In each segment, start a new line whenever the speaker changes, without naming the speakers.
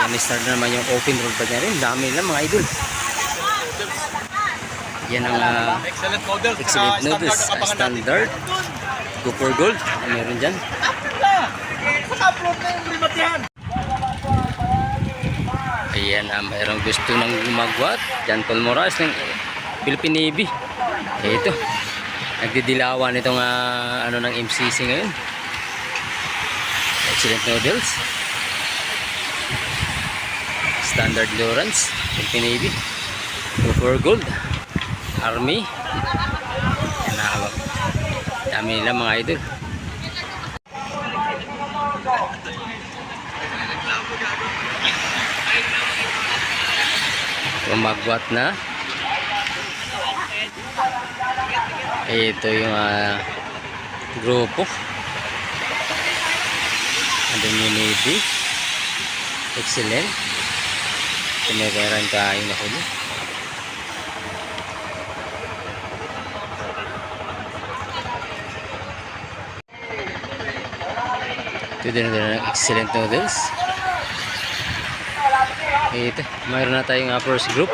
Ayan, start na naman yung open road pa niya rin. Dami na mga idol. Yan ang
excellent noodles.
excellent noodles. Standard. Go for gold. Meron dyan.
Upload na yung primatihan.
Ayan, mayroong gusto ng gumagwat. John Paul Morales ng Philippine Navy. Ito. Nagdidilawan itong ano ng MCC ngayon. Excellent noodles. Standard Lawrence, Philippine Navy. Go for gold. Army. Yan na hawak. Dami nila mga idol. Gumagwat na. Ito yung grupo. Andun yung Navy. Excellent. Kumikiran kain na huli. Ito din ng excellent noodles. Ito, mayroon na tayong first group.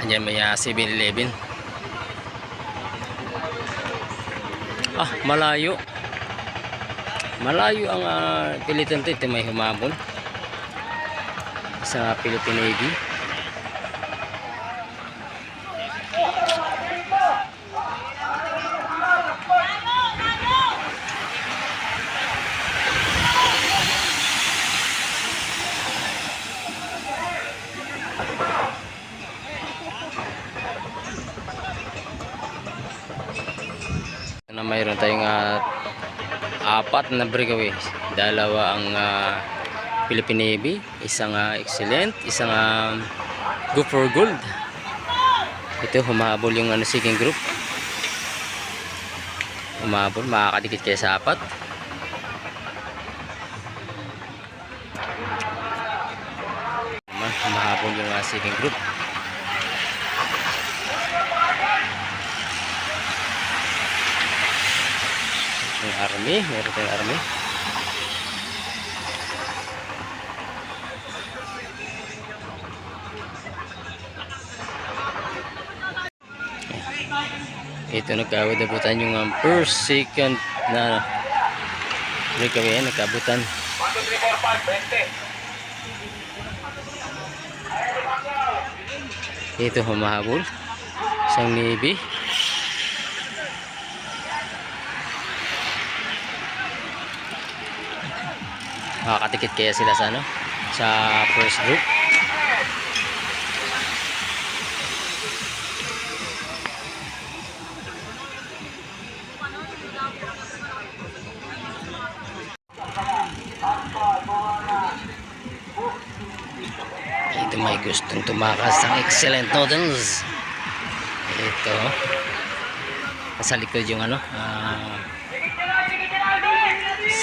Andiyan may 7-Eleven. Malayo. Malayo ang pilitan ito. May humabol sa Philippine Navy. Na mayroon tayong 4 na breakaway. Dalawa ang Philippine Navy, isang excellent, isang go for gold. Ito humahabol yung second group. Humahabol, makakadikit kaya sa 4. Humahabol yung second group. Yung army, meron tayong army. Ito nagkabutan yung first, second na breakaway. Nagkabutan. Ito humahabol. Isang Navy. Makakatikit kaya sila sa sa first group. Ito may gustong tumakas ng excellent noodles. Ito nasa likod yung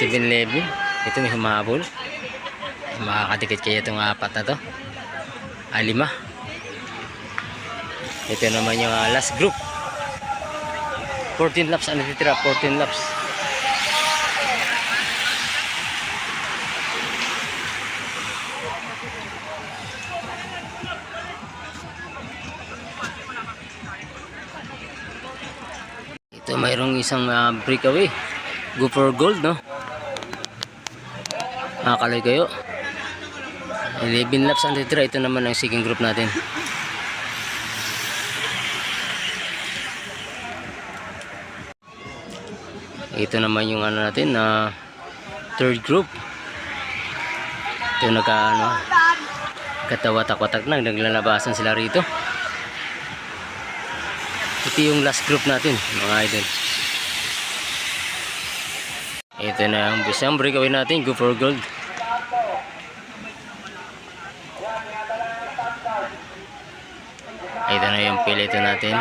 7-Eleven. Ito may humabol. Makakatikit kaya itong 4 na to. 5. Ito naman yung last group. 14 laps. Ano titira? 14 laps. Ito mayroong isang breakaway. Go for gold, no? Nakakaloy kayo. 11 laps ang titira. Ito naman ang second group natin. Ito naman yung natin na third group. Ito katawatak-watak na. Naglalabasan sila rito. Ito yung last group natin, mga idol. Ito na ang bisang breakaway natin. Go for gold. Ito na yung pilito natin.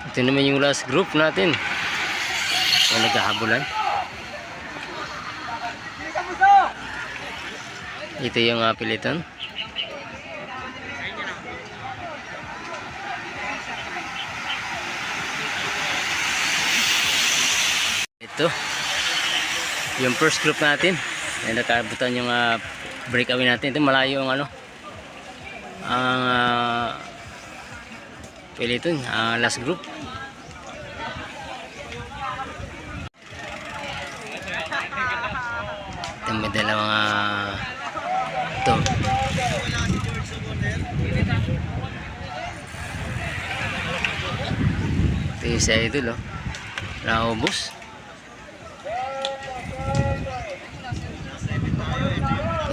Ito naman yung last group natin. Yung naghahabulan. Ito yung pilitan. ito yung first group natin. Ay, nakabutan yung breakaway natin. Ito malayo ang ang piliton, last group. Ito may dalawang ito. Ito yung sa idol, oh. Naubos.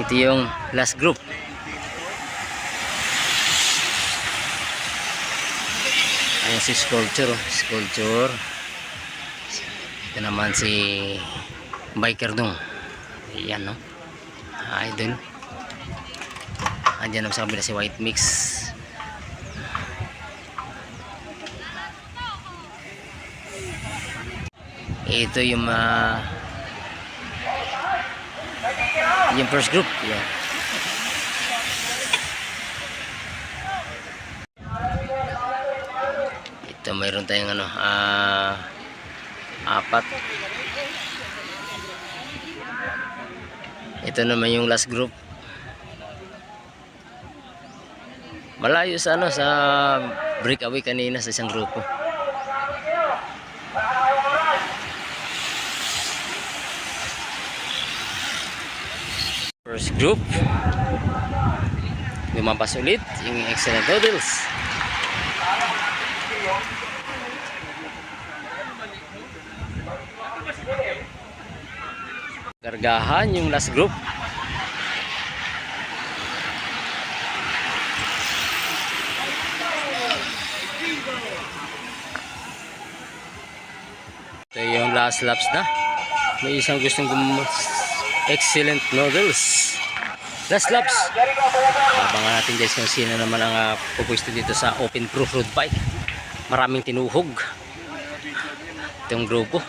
Ito yung last group. Ayan si Sculpture, oh. Sculpture. Ito naman si Biker Dong. Ayan, no? Idol. Andiyan naman sa kabila si White Mix. Ito yung first group. Yan. Ito mayroon tayong apat. Ito naman yung last group. Malayo sa sa breakaway kanina sa isang grupo. First group. Lumampas ulit yung Excellent Noodles. Gargahan yung last group. Ito yung last laps na. May isang gustong Excellent Noodles. Last laps. Abangan natin guys kung sino naman ang pupwesto dito sa Open Pro Road Bike. Maraming tinuhog itong grupo.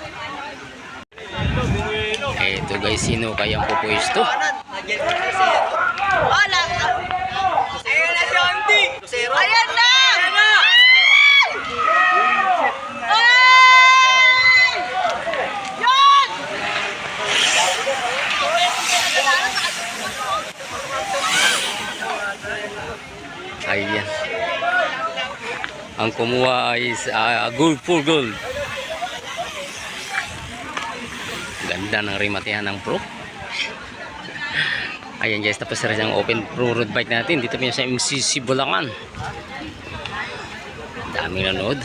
Ito guys, sino kayang pupwesto?
Wala. Ayan na si Auntie. Ayan na. Yan!
Ayan. Ang kumuha ay gold, full gold. Ganda ng rimatihan ng pro. Ayan guys, tapos na rin ang Open Pro Road Bike natin. Dito po sa MCC Bulangan. Daming nanood.